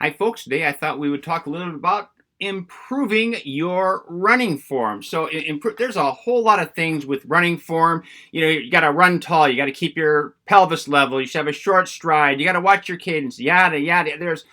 Hi folks, today I thought we would talk a little bit about improving your running form. So there's a whole lot of things with running form. You got to run tall, you got to keep your pelvis level, you should have a short stride, you got to watch your cadence, yada yada. There's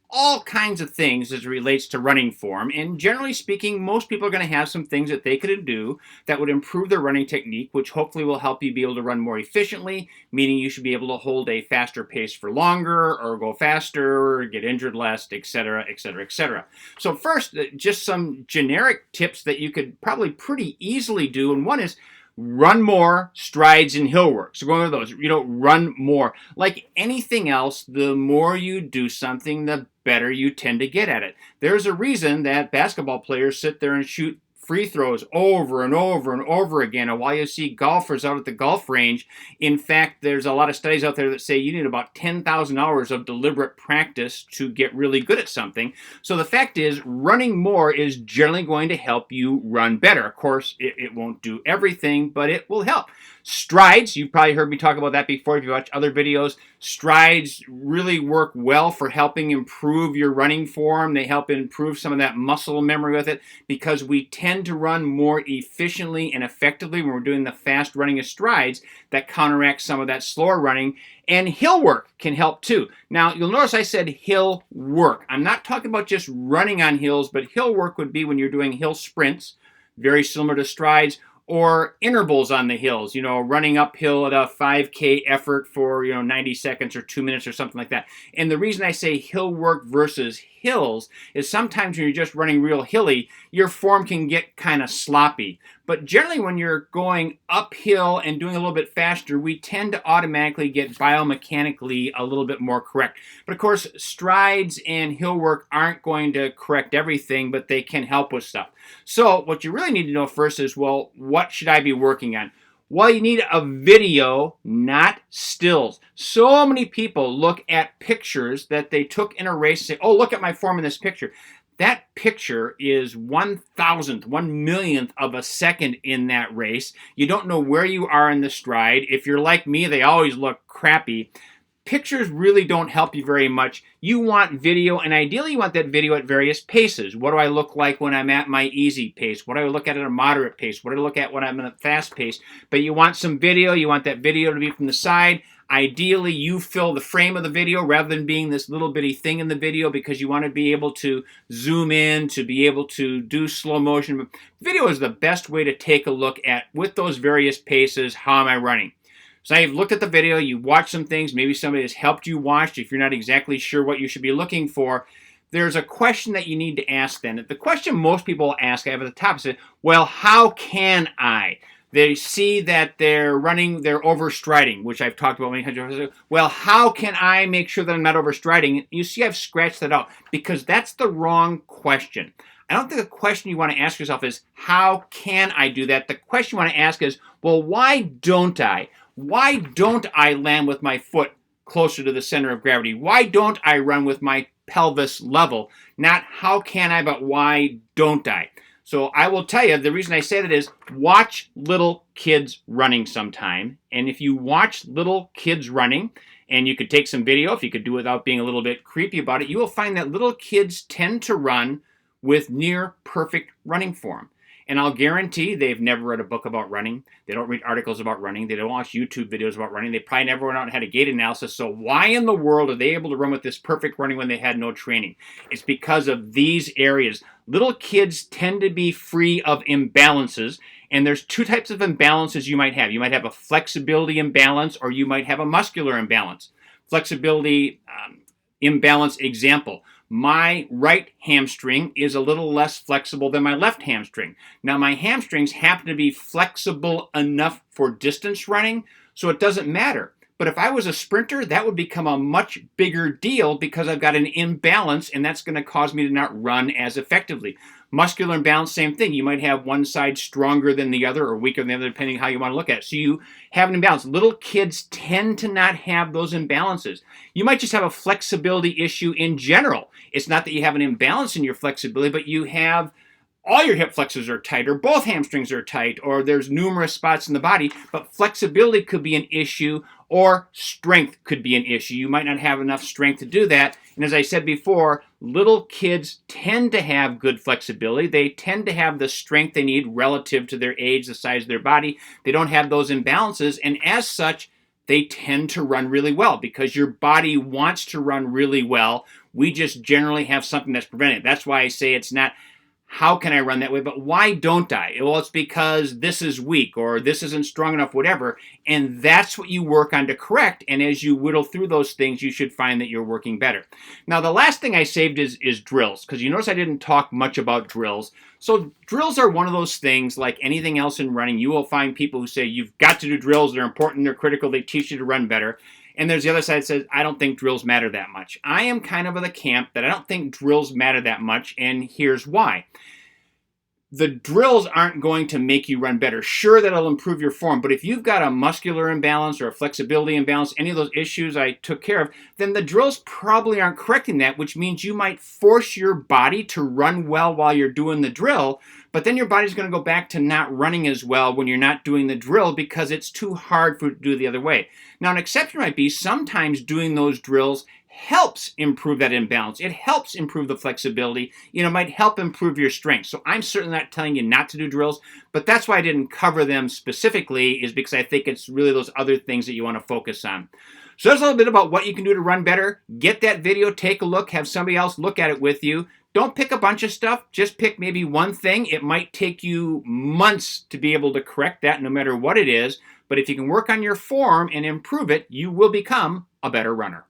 all kinds of things as it relates to running form. And generally speaking, most people are going to have some things that they could do that would improve their running technique, which hopefully will help you be able to run more efficiently, meaning you should be able to hold a faster pace for longer or go faster, get injured less, etc., etc., etc. So first, just some generic tips that you could probably pretty easily do. And one is run more strides and hill work. So going over those, run more. Like anything else, the more you do something, the better you tend to get at it. There's a reason that basketball players sit there and shoot free throws over and over and over again. And while you see golfers out at the golf range, in fact, there's a lot of studies out there that say you need about 10,000 hours of deliberate practice to get really good at something. So the fact is, running more is generally going to help you run better. Of course, it won't do everything, but it will help. Strides, you've probably heard me talk about that before if you watch other videos. Strides really work well for helping improve your running form. They help improve some of that muscle memory with it because we tend to run more efficiently and effectively when we're doing the fast running of strides that counteracts some of that slower running. And hill work can help too. Now, you'll notice I said hill work. I'm not talking about just running on hills, but hill work would be when you're doing hill sprints, very similar to strides, or intervals on the hills, running uphill at a 5K effort for, 90 seconds or 2 minutes or something like that. And the reason I say hill work versus hills is sometimes when you're just running real hilly, your form can get kind of sloppy. But generally when you're going uphill and doing a little bit faster, we tend to automatically get biomechanically a little bit more correct. But of course, strides and hill work aren't going to correct everything, but they can help with stuff. So what you really need to know first is, well, what should I be working on? Well, you need a video, not stills. So many people look at pictures that they took in a race and say, oh, look at my form in this picture. That picture is 1,000th, 1,000,000th of a second in that race. You don't know where you are in the stride. If you're like me, they always look crappy. Pictures really don't help you very much. You want video, and ideally you want that video at various paces. What do I look like when I'm at my easy pace? What do I look at a moderate pace? What do I look at when I'm at a fast pace? But you want some video. You want that video to be from the side. Ideally, you fill the frame of the video rather than being this little bitty thing in the video because you want to be able to zoom in, to be able to do slow motion. Video is the best way to take a look at, with those various paces, how am I running? So now you've looked at the video, you've watched some things, maybe somebody has helped you watch. If you're not exactly sure what you should be looking for, there's a question that you need to ask then. The question most people ask, I have at the top, is, well, how can I? They see that they're overstriding, which I've talked about many times. Well, how can I make sure that I'm not overstriding? You see I've scratched that out because that's the wrong question. I don't think the question you want to ask yourself is, how can I do that? The question you want to ask is, well, why don't I? Why don't I land with my foot closer to the center of gravity? Why don't I run with my pelvis level? Not how can I, but why don't I? So I will tell you, the reason I say that is watch little kids running sometime. And if you watch little kids running, and you could take some video, if you could do it without being a little bit creepy about it, you will find that little kids tend to run with near perfect running form. And I'll guarantee they've never read a book about running. They don't read articles about running. They don't watch YouTube videos about running. They probably never went out and had a gait analysis. So why in the world are they able to run with this perfect running when they had no training? It's because of these areas. Little kids tend to be free of imbalances. And there's two types of imbalances you might have. You might have a flexibility imbalance or you might have a muscular imbalance. Flexibility imbalance example. My right hamstring is a little less flexible than my left hamstring. Now, my hamstrings happen to be flexible enough for distance running, so it doesn't matter. But if I was a sprinter, that would become a much bigger deal because I've got an imbalance, and that's going to cause me to not run as effectively. Muscular imbalance, same thing. You might have one side stronger than the other or weaker than the other, depending on how you want to look at it. So you have an imbalance. Little kids tend to not have those imbalances. You might just have a flexibility issue in general. It's not that you have an imbalance in your flexibility, but you have all your hip flexors are tight, or both hamstrings are tight, or there's numerous spots in the body, but flexibility could be an issue, or strength could be an issue. You might not have enough strength to do that, And as I said before, little kids tend to have good flexibility. They tend to have the strength they need relative to their age, the size of their body. They don't have those imbalances, and as such, they tend to run really well because your body wants to run really well. We just generally have something that's preventing it. That's why I say it's not how can I run that way, but why don't I? Well, it's because this is weak or this isn't strong enough, whatever. And that's what you work on to correct. And as you whittle through those things, you should find that you're working better. Now, the last thing I saved is drills, because you notice I didn't talk much about drills. So drills are one of those things, like anything else in running. You will find people who say you've got to do drills. They're important. They're critical. They teach you to run better. And there's the other side that says, I don't think drills matter that much. I am kind of the camp that I don't think drills matter that much, and here's why. The drills aren't going to make you run better. Sure, that'll improve your form, but if you've got a muscular imbalance or a flexibility imbalance, any of those issues I took care of, then the drills probably aren't correcting that, which means you might force your body to run well while you're doing the drill, but then your body's going to go back to not running as well when you're not doing the drill because it's too hard for it to do the other way. Now, an exception might be sometimes doing those drills helps improve that imbalance. It helps improve the flexibility. Might help improve your strength. So I'm certainly not telling you not to do drills, but that's why I didn't cover them specifically, is because I think it's really those other things that you want to focus on. So there's a little bit about what you can do to run better. Get that video, take a look, have somebody else look at it with you. Don't pick a bunch of stuff, just pick maybe one thing. It might take you months to be able to correct that no matter what it is, but if you can work on your form and improve it, you will become a better runner.